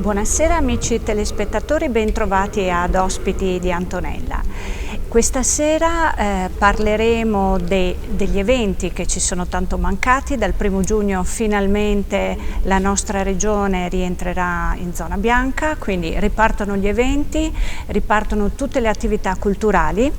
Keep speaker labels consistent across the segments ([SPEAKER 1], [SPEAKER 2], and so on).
[SPEAKER 1] Buonasera amici telespettatori, bentrovati ad Ospiti di Antonella. Questa sera parleremo degli eventi che ci sono tanto mancati. Dal 1° giugno finalmente la nostra regione rientrerà in zona bianca, quindi ripartono gli eventi, ripartono tutte le attività culturali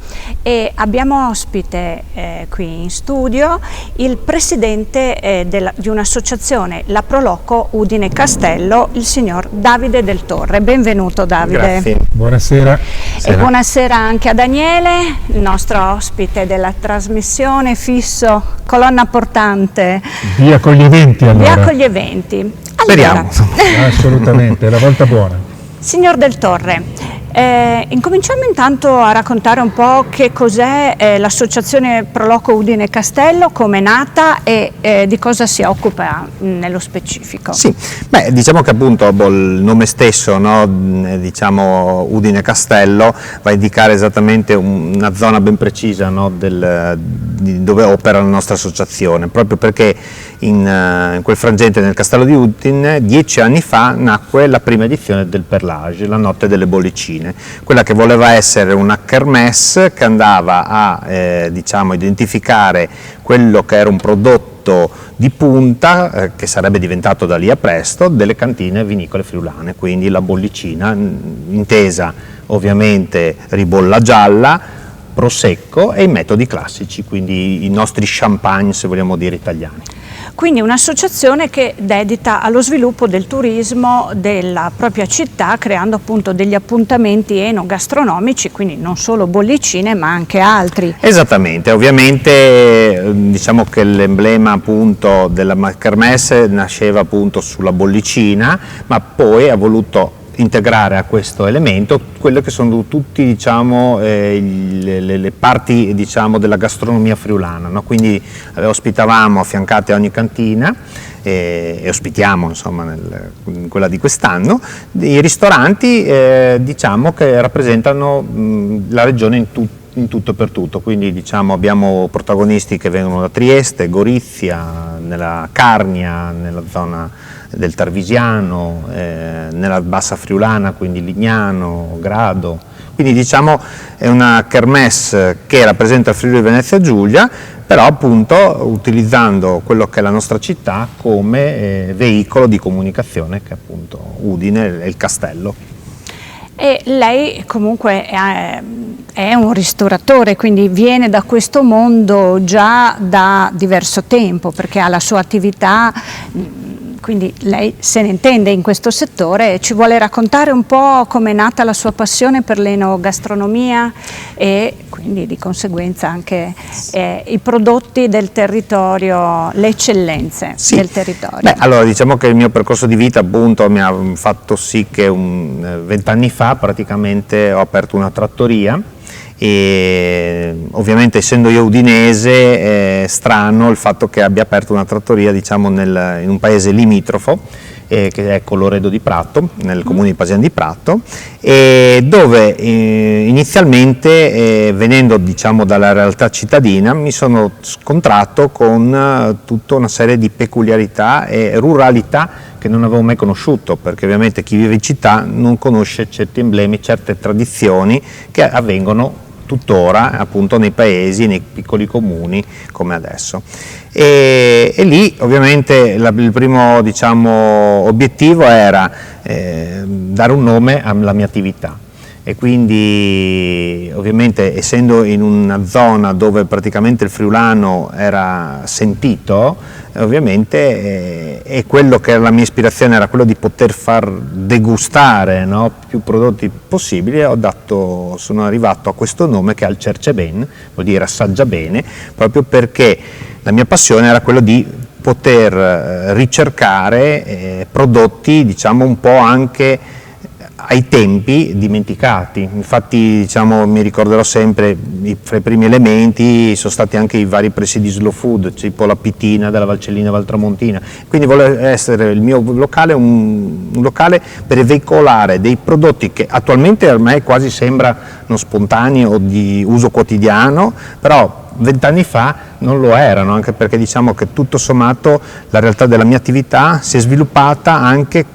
[SPEAKER 1] e abbiamo ospite qui in studio il presidente di un'associazione, la Proloco Udine Castello, il signor Davide Del Torre. Benvenuto Davide.
[SPEAKER 2] Grazie. Buonasera.
[SPEAKER 1] E buonasera anche a Daniele, il nostro ospite della trasmissione fisso, colonna portante.
[SPEAKER 2] Via con gli eventi allora.
[SPEAKER 1] Via con gli eventi.
[SPEAKER 2] Allora, speriamo. Assolutamente, è la volta buona.
[SPEAKER 1] Signor Del Torre, incominciamo intanto a raccontare un po' che cos'è l'associazione Proloco Udine Castello, come è nata e di cosa si occupa nello specifico.
[SPEAKER 3] Sì, beh, diciamo che appunto il nome stesso, no, diciamo Udine Castello, va a indicare esattamente una zona ben precisa, no, di dove opera la nostra associazione, proprio perché in quel frangente nel Castello di Udine 10 anni fa nacque la prima edizione del Perlage, la notte delle bollicine, quella che voleva essere una kermesse che andava a diciamo, identificare quello che era un prodotto di punta che sarebbe diventato da lì a presto delle cantine vinicole friulane, quindi la bollicina, intesa ovviamente ribolla gialla, prosecco e i metodi classici, quindi i nostri champagne, se vogliamo dire, italiani.
[SPEAKER 1] Quindi un'associazione che dedita allo sviluppo del turismo della propria città, creando appunto degli appuntamenti enogastronomici, quindi non solo bollicine ma anche altri.
[SPEAKER 3] Esattamente, ovviamente diciamo che l'emblema appunto della kermesse nasceva appunto sulla bollicina, ma poi ha voluto integrare a questo elemento quello che sono tutti, diciamo, le parti, diciamo, della gastronomia friulana, no? Quindi ospitavamo affiancati a ogni cantina e ospitiamo, insomma, in quella di quest'anno, i ristoranti diciamo che rappresentano la regione in tutto e per tutto, quindi diciamo abbiamo protagonisti che vengono da Trieste, Gorizia, nella Carnia, nella zona del Tarvisiano, nella Bassa Friulana, quindi Lignano, Grado, quindi diciamo è una kermesse che rappresenta il Friuli Venezia Giulia, però appunto utilizzando quello che è la nostra città come veicolo di comunicazione, che è appunto Udine e il castello.
[SPEAKER 1] E lei comunque è un ristoratore, quindi viene da questo mondo già da diverso tempo, perché ha la sua attività, quindi lei se ne intende in questo settore. Ci vuole raccontare un po' come è nata la sua passione per l'enogastronomia e quindi di conseguenza anche i prodotti del territorio, le eccellenze del territorio.
[SPEAKER 3] Beh, allora diciamo che il mio percorso di vita appunto mi ha fatto sì che 20 anni fa praticamente ho aperto una trattoria. E ovviamente essendo io udinese è strano il fatto che abbia aperto una trattoria, diciamo, in un paese limitrofo che è Colloredo di Prato, nel comune di Pasiano di Prato, e dove inizialmente venendo, diciamo, dalla realtà cittadina mi sono scontrato con tutta una serie di peculiarità e ruralità che non avevo mai conosciuto, perché ovviamente chi vive in città non conosce certi emblemi, certe tradizioni che avvengono tuttora appunto nei paesi, nei piccoli comuni come adesso. E lì ovviamente il primo, diciamo, obiettivo era dare un nome alla mia attività. E quindi ovviamente essendo in una zona dove praticamente il friulano era sentito, ovviamente e quello che era la mia ispirazione era quello di poter far degustare, no, più prodotti possibili, sono arrivato a questo nome che è il Cerce Ben, vuol dire assaggia bene, proprio perché la mia passione era quello di poter ricercare prodotti, diciamo, un po' anche ai tempi dimenticati. Infatti, diciamo, mi ricorderò sempre fra i primi elementi sono stati anche i vari presidi slow food, tipo la Pitina della Valcellina Valtramontina, quindi vuole essere il mio locale un locale per veicolare dei prodotti che attualmente ormai quasi sembrano spontanei o di uso quotidiano, però 20 anni fa non lo erano, anche perché diciamo che tutto sommato la realtà della mia attività si è sviluppata anche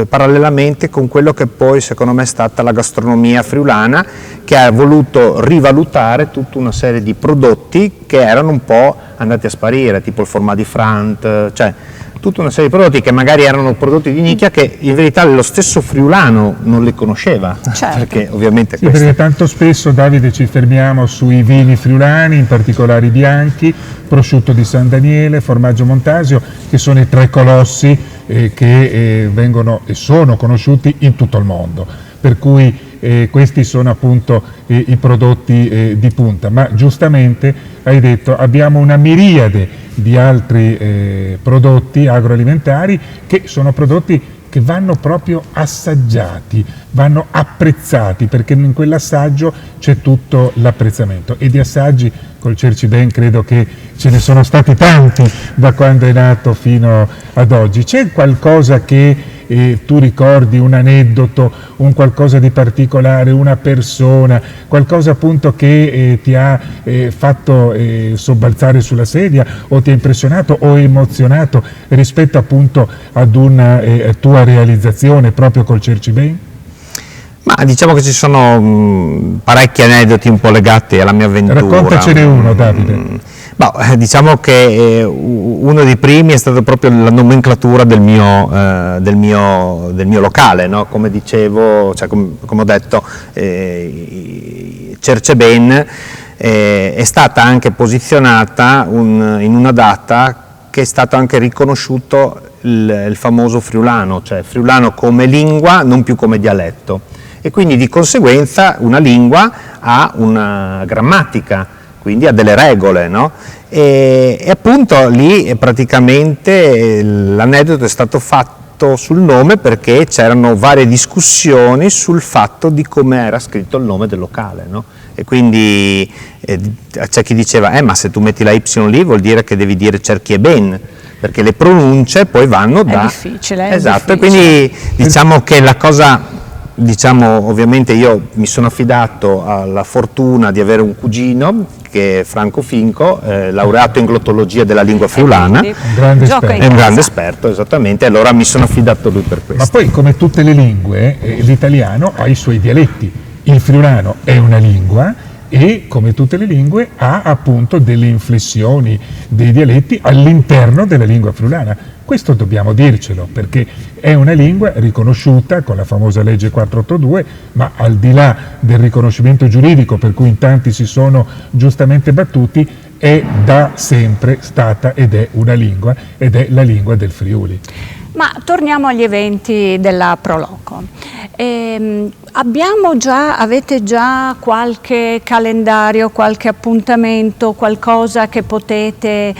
[SPEAKER 3] parallelamente con quello che poi secondo me è stata la gastronomia friulana, che ha voluto rivalutare tutta una serie di prodotti che erano un po' andati a sparire, tipo il format di Frant, cioè tutta una serie di prodotti che magari erano prodotti di nicchia che in verità lo stesso friulano non li conosceva,
[SPEAKER 1] certo.
[SPEAKER 3] Perché ovviamente
[SPEAKER 2] sì, perché tanto spesso, Davide, ci fermiamo sui vini friulani, in particolare i bianchi, prosciutto di San Daniele, formaggio Montasio, che sono i tre colossi che vengono e sono conosciuti in tutto il mondo, per cui questi sono appunto i prodotti di punta, ma giustamente hai detto abbiamo una miriade di altri prodotti agroalimentari che sono prodotti che vanno proprio assaggiati, vanno apprezzati, perché in quell'assaggio c'è tutto l'apprezzamento, e di assaggi col Cerciben credo che ce ne sono stati tanti da quando è nato fino ad oggi. C'è qualcosa che tu ricordi, un aneddoto, un qualcosa di particolare, una persona, qualcosa appunto che ti ha fatto sobbalzare sulla sedia o ti ha impressionato o emozionato rispetto appunto ad una tua realizzazione proprio col Cerciben?
[SPEAKER 3] Ma diciamo che ci sono parecchi aneddoti un po' legati alla mia avventura.
[SPEAKER 2] Raccontacene uno, Davide.
[SPEAKER 3] Diciamo che uno dei primi è stato proprio la nomenclatura del mio locale, no? Come dicevo, cioè come ho detto, Cerciben è stata anche posizionata in una data che è stato anche riconosciuto il famoso friulano, cioè friulano come lingua, non più come dialetto, e quindi di conseguenza una lingua ha una grammatica, quindi ha delle regole, no? E appunto lì praticamente l'aneddoto è stato fatto sul nome perché c'erano varie discussioni sul fatto di come era scritto il nome del locale, no? E quindi c'è chi diceva ma se tu metti la Y lì vuol dire che devi dire Cerchieben, perché le pronunce poi vanno da...
[SPEAKER 1] È difficile.
[SPEAKER 3] Esatto, e quindi diciamo che la cosa... ovviamente io mi sono affidato alla fortuna di avere un cugino che è Franco Finco, laureato in glottologia della lingua friulana,
[SPEAKER 2] un grande esperto.
[SPEAKER 3] È un grande esperto, esattamente, allora mi sono affidato a lui per questo.
[SPEAKER 2] Ma poi, come tutte le lingue, l'italiano ha i suoi dialetti, il friulano è una lingua e, come tutte le lingue, ha appunto delle inflessioni, dei dialetti all'interno della lingua friulana. Questo dobbiamo dircelo, perché è una lingua riconosciuta con la famosa legge 482, ma al di là del riconoscimento giuridico, per cui in tanti si sono giustamente battuti, è da sempre stata ed è una lingua, ed è la lingua del Friuli.
[SPEAKER 1] Ma torniamo agli eventi della Proloco. Avete già qualche calendario, qualche appuntamento, qualcosa che potete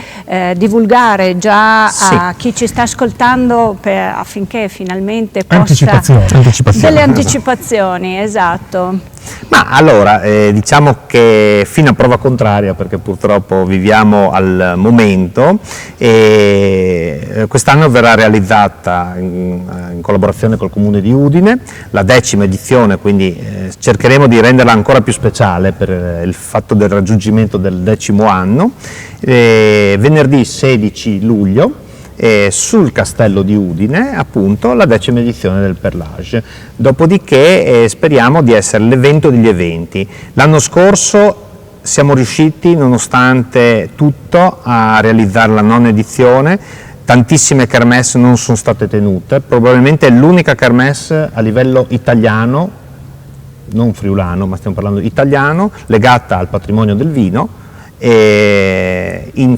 [SPEAKER 1] divulgare già a chi ci sta ascoltando affinché finalmente possa... Delle anticipazioni, esatto.
[SPEAKER 3] Ma allora, diciamo che fino a prova contraria, perché purtroppo viviamo al momento, quest'anno verrà realizzata in collaborazione col Comune di Udine la 10ª edizione, quindi cercheremo di renderla ancora più speciale per il fatto del raggiungimento del 10° anno, venerdì 16 luglio. Sul castello di Udine, appunto, la 10ª edizione del Perlage. Dopodiché speriamo di essere l'evento degli eventi. L'anno scorso siamo riusciti, nonostante tutto, a realizzare la 9ª edizione. Tantissime kermesse non sono state tenute, probabilmente è l'unica kermesse a livello italiano, non friulano, ma stiamo parlando italiano, legata al patrimonio del vino, in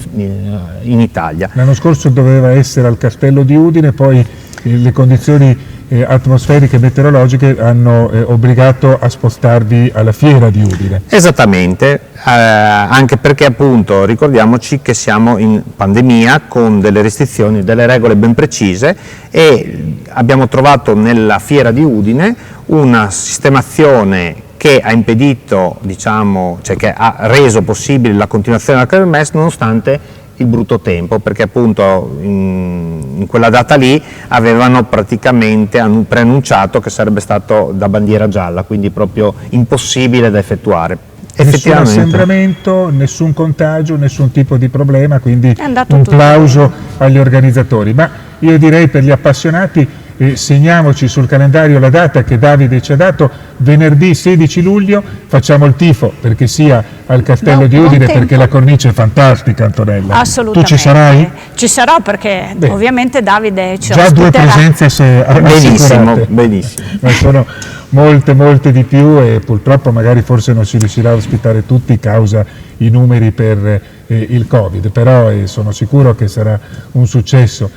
[SPEAKER 3] Italia.
[SPEAKER 2] L'anno scorso doveva essere al Castello di Udine, poi le condizioni atmosferiche e meteorologiche hanno obbligato a spostarvi alla Fiera di Udine.
[SPEAKER 3] Esattamente, anche perché appunto ricordiamoci che siamo in pandemia con delle restrizioni, delle regole ben precise, e abbiamo trovato nella Fiera di Udine una sistemazione che ha impedito, diciamo, cioè che ha reso possibile la continuazione della kermesse nonostante il brutto tempo, perché appunto in quella data lì avevano praticamente preannunciato che sarebbe stato da bandiera gialla, quindi proprio impossibile da effettuare.
[SPEAKER 2] Nessun assembramento, nessun contagio, nessun tipo di problema, quindi un plauso agli organizzatori. Ma io direi, per gli appassionati, segniamoci sul calendario la data che Davide ci ha dato, venerdì 16 luglio, facciamo il tifo perché sia al Castello di Udine, perché la cornice è fantastica, Antonella.
[SPEAKER 1] Assolutamente.
[SPEAKER 2] Tu ci sarai?
[SPEAKER 1] Ci sarò perché ovviamente Davide ci
[SPEAKER 2] già
[SPEAKER 1] ospiterà.
[SPEAKER 2] 2 presenze assicurate.
[SPEAKER 3] Benissimo.
[SPEAKER 2] Ma sono molte di più e purtroppo magari forse non si riuscirà a ospitare tutti causa i numeri per il Covid, però sono sicuro che sarà un successo,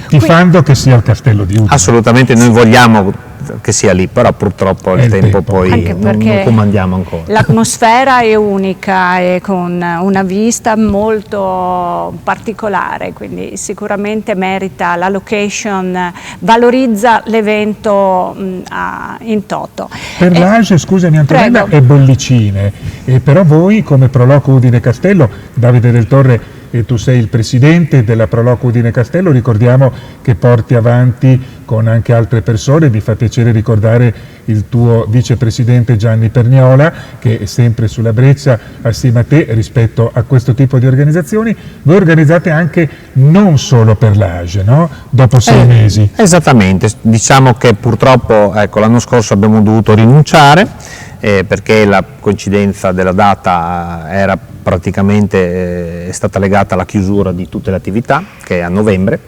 [SPEAKER 2] tifando che sia al Castello di Udine.
[SPEAKER 3] Assolutamente, noi vogliamo che sia lì, però purtroppo il tempo poi non comandiamo ancora.
[SPEAKER 1] L'atmosfera è unica e con una vista molto particolare, quindi sicuramente merita la location, valorizza l'evento in toto.
[SPEAKER 2] Per l'Age, scusami Antonella, è Bollicine, però voi come Proloco Udine Castello, Davide Del Torre, e tu sei il presidente della Proloco Udine Castello, ricordiamo che porti avanti con anche altre persone, mi fa piacere ricordare il tuo vicepresidente Gianni Perniola, che è sempre sulla breccia assieme a te rispetto a questo tipo di organizzazioni. Voi organizzate anche non solo per l'Age, no? Dopo 6 mesi.
[SPEAKER 3] Esattamente, diciamo che purtroppo l'anno scorso abbiamo dovuto rinunciare perché la coincidenza della data era praticamente è stata legata alla chiusura di tutte le attività, che è a novembre,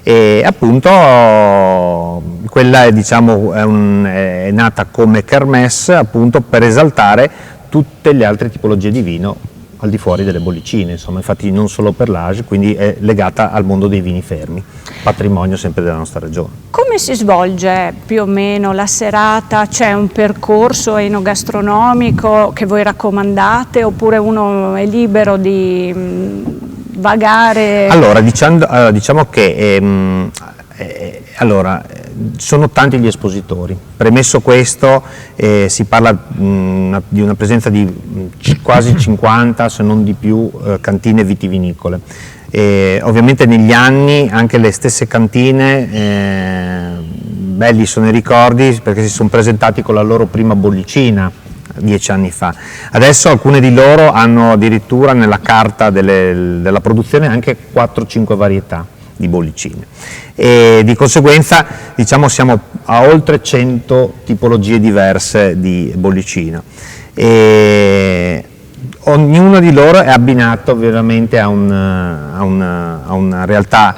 [SPEAKER 3] e appunto quella è nata come kermesse appunto per esaltare tutte le altre tipologie di vino al di fuori delle bollicine, insomma, infatti non solo per l'Age, quindi è legata al mondo dei vini fermi, patrimonio sempre della nostra regione.
[SPEAKER 1] Come si svolge più o meno la serata? C'è un percorso enogastronomico che voi raccomandate oppure uno è libero di vagare?
[SPEAKER 3] Allora, diciamo che sono tanti gli espositori. Premesso questo, si parla di una presenza di quasi 50, se non di più, cantine vitivinicole. Ovviamente negli anni anche le stesse cantine, belli sono i ricordi perché si sono presentati con la loro prima bollicina 10 anni fa. Adesso alcune di loro hanno addirittura nella carta della produzione anche 4-5 varietà di bollicine e di conseguenza diciamo siamo a oltre 100 tipologie diverse di bollicina e ognuno di loro è abbinato veramente a una realtà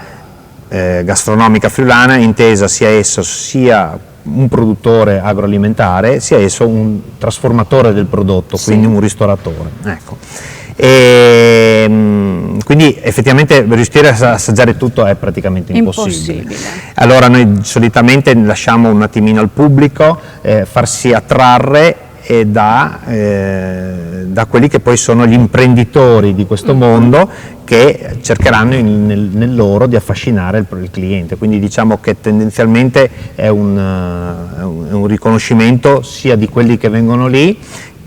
[SPEAKER 3] gastronomica friulana, intesa sia esso sia un produttore agroalimentare sia esso un trasformatore del prodotto, quindi un ristoratore, ecco. E quindi effettivamente riuscire a assaggiare tutto è praticamente impossibile. Allora noi solitamente lasciamo un attimino al pubblico farsi attrarre da quelli che poi sono gli imprenditori di questo mondo che cercheranno nel loro di affascinare il cliente, quindi diciamo che tendenzialmente è un riconoscimento sia di quelli che vengono lì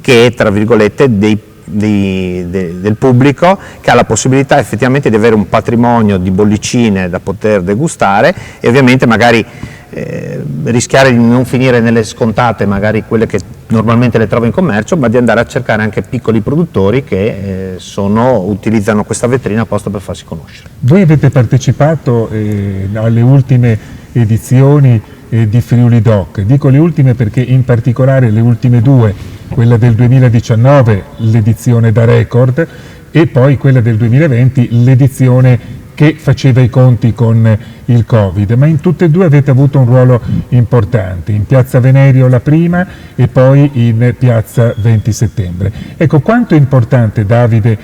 [SPEAKER 3] che tra virgolette del pubblico che ha la possibilità effettivamente di avere un patrimonio di bollicine da poter degustare e ovviamente magari rischiare di non finire nelle scontate, magari quelle che normalmente le trovo in commercio, ma di andare a cercare anche piccoli produttori che utilizzano questa vetrina apposta per farsi conoscere.
[SPEAKER 2] Voi avete partecipato alle ultime edizioni di Friuli Doc, dico le ultime perché in particolare le ultime due, quella del 2019, l'edizione da record, e poi quella del 2020, l'edizione che faceva i conti con il Covid, ma in tutte e due avete avuto un ruolo importante, in Piazza Venerio la prima e poi in Piazza 20 Settembre. Ecco, quanto è importante, Davide,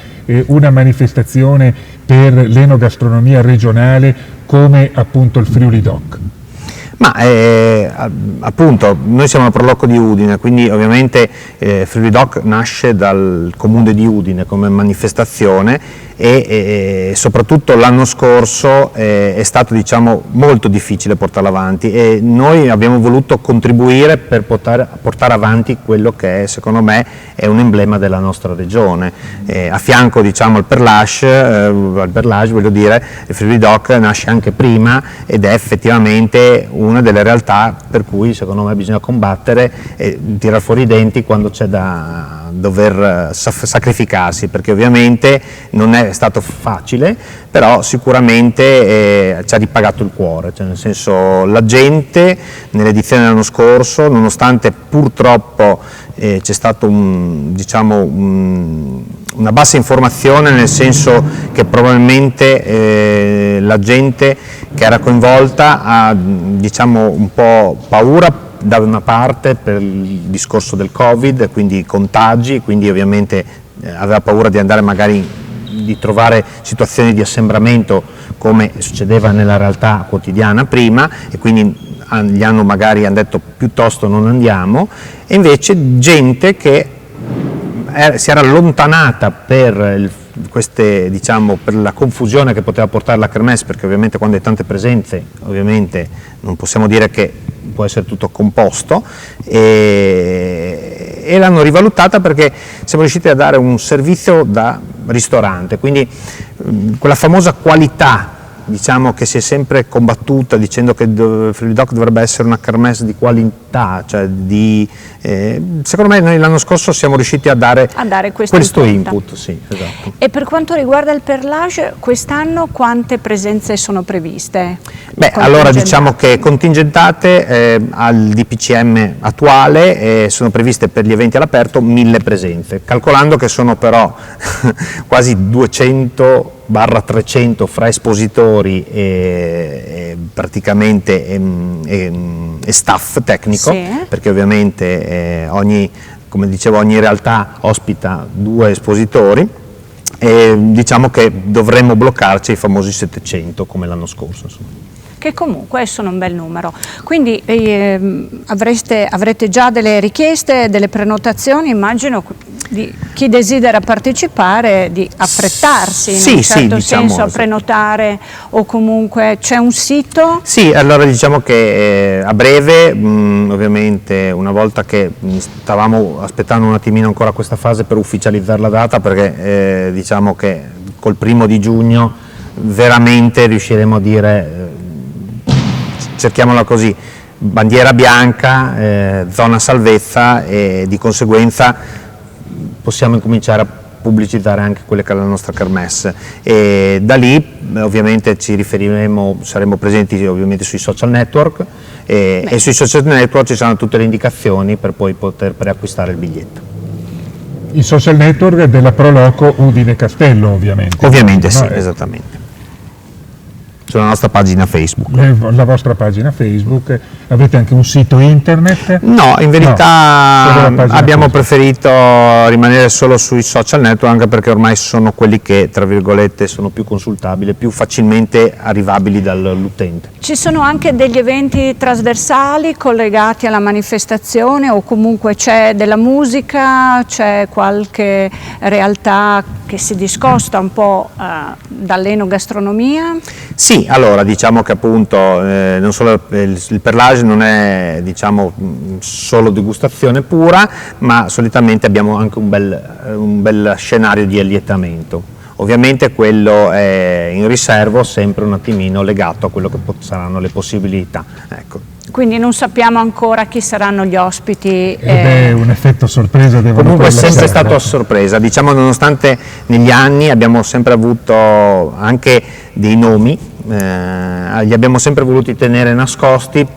[SPEAKER 2] una manifestazione per l'enogastronomia regionale come appunto il Friuli Doc?
[SPEAKER 3] Ma appunto noi siamo a Proloco di Udine, quindi ovviamente Friuli Doc nasce dal comune di Udine come manifestazione e soprattutto l'anno scorso è stato diciamo molto difficile portarla avanti e noi abbiamo voluto contribuire per portare avanti quello che secondo me è un emblema della nostra regione. A fianco diciamo al Perlage voglio dire, il Friuli Doc nasce anche prima ed è effettivamente una delle realtà per cui secondo me bisogna combattere e tirare fuori i denti quando c'è da dover sacrificarsi, perché ovviamente non è stato facile, però sicuramente ci ha ripagato il cuore, cioè nel senso, la gente nell'edizione dell'anno scorso, nonostante purtroppo c'è stato una bassa informazione, nel senso che probabilmente la gente che era coinvolta ha un po' paura da una parte per il discorso del Covid, quindi i contagi, quindi ovviamente aveva paura di andare magari di trovare situazioni di assembramento come succedeva nella realtà quotidiana prima, e quindi gli hanno detto piuttosto non andiamo, e invece gente che si era allontanata per per la confusione che poteva portare la kermesse, perché ovviamente quando hai tante presenze ovviamente non possiamo dire che può essere tutto composto, e l'hanno rivalutata perché siamo riusciti a dare un servizio da ristorante, quindi quella famosa qualità che si è sempre combattuta dicendo che Friuli-Doc dovrebbe essere una kermesse di qualità, cioè secondo me noi l'anno scorso siamo riusciti a dare questo input. Sì, esatto.
[SPEAKER 1] E per quanto riguarda il perlage, quest'anno quante presenze sono previste?
[SPEAKER 3] Allora diciamo che contingentate al DPCM attuale sono previste per gli eventi all'aperto 1000 presenze, calcolando che sono però quasi 200/300 fra espositori e praticamente e staff tecnico, sì, perché ovviamente come dicevo, ogni realtà ospita 2 espositori, e diciamo che dovremmo bloccarci i famosi 700 come l'anno scorso, insomma.
[SPEAKER 1] Che comunque sono un bel numero. Quindi avrete già delle richieste, delle prenotazioni, immagino, di chi desidera partecipare di affrettarsi in un certo senso a prenotare, o comunque c'è un sito?
[SPEAKER 3] Sì, allora diciamo che a breve, ovviamente una volta che stavamo aspettando un attimino ancora questa fase per ufficializzare la data, perché diciamo che col 1° giugno veramente riusciremo a dire, cerchiamola così, bandiera bianca, zona salvezza, e di conseguenza possiamo incominciare a pubblicizzare anche quelle che è la nostra kermesse, e da lì ovviamente saremo presenti ovviamente sui social network, e sui social network ci saranno tutte le indicazioni per poi poter preacquistare il biglietto.
[SPEAKER 2] I social network della Proloco Udine Castello, ovviamente.
[SPEAKER 3] Ovviamente sì, esattamente. Sulla nostra pagina Facebook.
[SPEAKER 2] La vostra pagina Facebook, avete anche un sito internet?
[SPEAKER 3] No, in verità abbiamo preferito rimanere solo sui social network, anche perché ormai sono quelli che, tra virgolette, sono più consultabili, più facilmente arrivabili dall'utente.
[SPEAKER 1] Ci sono anche degli eventi trasversali collegati alla manifestazione, o comunque c'è della musica, c'è qualche realtà che si discosta un po' dall'enogastronomia?
[SPEAKER 3] Sì, allora diciamo che appunto non solo il perlage non è solo degustazione pura, ma solitamente abbiamo anche un bel scenario di allietamento. Ovviamente quello è in riservo, sempre un attimino legato a quello che saranno le possibilità. Ecco.
[SPEAKER 1] Quindi non sappiamo ancora chi saranno gli ospiti.
[SPEAKER 2] Ed è un effetto sorpresa.
[SPEAKER 3] Comunque è sempre stato a sorpresa, nonostante negli anni abbiamo sempre avuto anche dei nomi, li abbiamo sempre voluti tenere nascosti,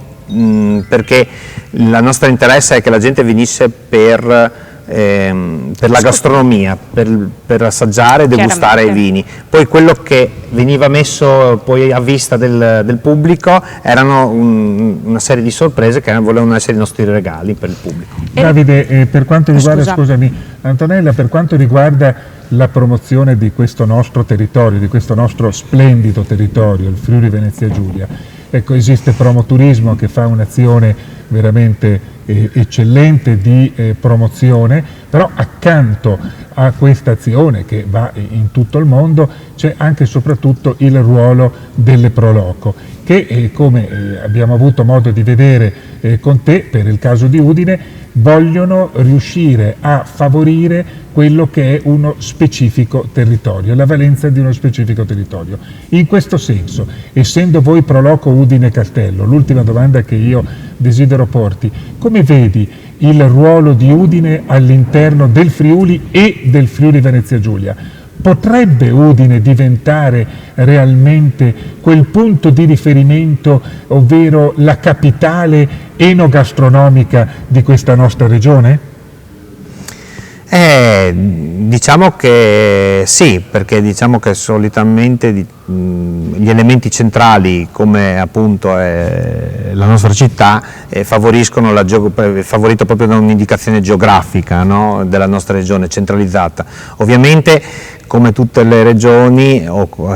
[SPEAKER 3] perché il nostro interesse è che la gente venisse per la gastronomia, per assaggiare e degustare i vini. Poi quello che veniva messo poi a vista del pubblico erano una serie di sorprese che volevano essere i nostri regali per il pubblico.
[SPEAKER 2] Davide, per quanto riguarda, scusami Antonella, per quanto riguarda la promozione di questo nostro territorio, di questo nostro splendido territorio, il Friuli Venezia Giulia, ecco, esiste Promoturismo che fa un'azione veramente eccellente di promozione, Però accanto a questa azione che va in tutto il mondo c'è anche e soprattutto il ruolo delle Pro Loco, che come abbiamo avuto modo di vedere con te per il caso di Udine, vogliono riuscire a favorire quello che è uno specifico territorio, la valenza di uno specifico territorio. In questo senso, essendo voi Pro Loco Udine Castello, l'ultima domanda che io desidero porti, come vedi il ruolo di Udine all'interno del Friuli e del Friuli Venezia Giulia? Potrebbe Udine diventare realmente quel punto di riferimento, ovvero la capitale enogastronomica di questa nostra regione?
[SPEAKER 3] Diciamo che sì, perché diciamo che solitamente gli elementi centrali, come appunto è la nostra città, favoriscono favorito proprio da un'indicazione geografica, no, della nostra regione centralizzata. Ovviamente, come tutte le regioni,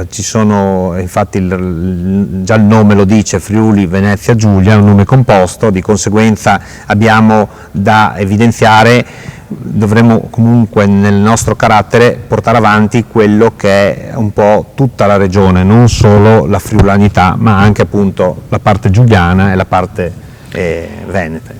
[SPEAKER 3] ci sono, infatti già il nome lo dice, Friuli Venezia Giulia, è un nome composto, di conseguenza abbiamo da evidenziare, dovremmo comunque nel nostro carattere portare avanti quello che è un po' tutta la regione, non solo la friulanità, ma anche appunto la parte giuliana e la parte veneta.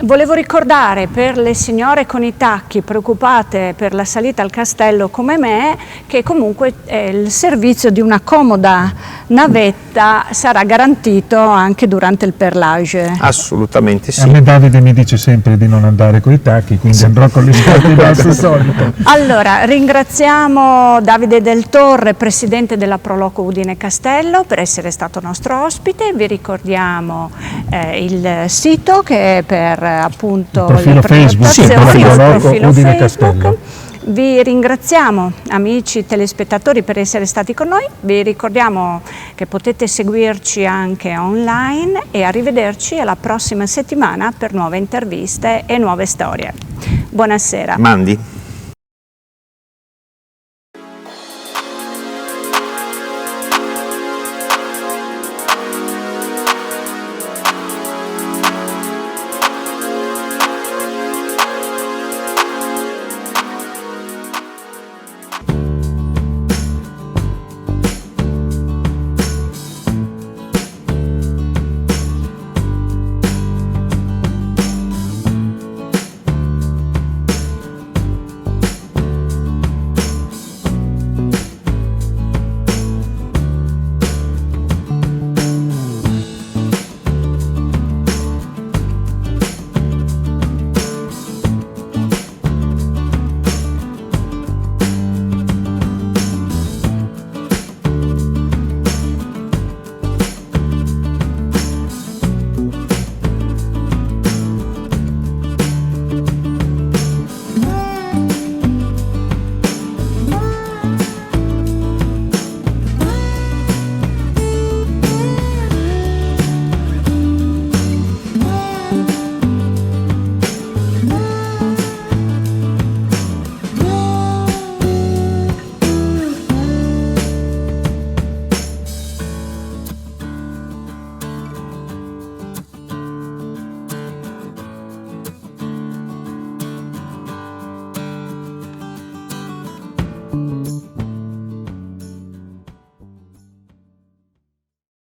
[SPEAKER 1] Volevo ricordare per le signore con i tacchi preoccupate per la salita al castello come me, che comunque il servizio di una comoda navetta sarà garantito anche durante il perlage.
[SPEAKER 3] Assolutamente sì.
[SPEAKER 2] A me Davide mi dice sempre di non andare con i tacchi, quindi andrò con le scarpe basse solite.
[SPEAKER 1] Allora, ringraziamo Davide Del Torre, presidente della Pro Loco Udine Castello, per essere stato nostro ospite. Vi ricordiamo il sito che è per appunto
[SPEAKER 2] il profilo Facebook,
[SPEAKER 1] il profilo
[SPEAKER 2] Udine
[SPEAKER 1] Facebook.
[SPEAKER 2] Castello.
[SPEAKER 1] Vi ringraziamo amici telespettatori per essere stati con noi, vi ricordiamo che potete seguirci anche online e arrivederci alla prossima settimana per nuove interviste e nuove storie. Buonasera.
[SPEAKER 3] Mandi.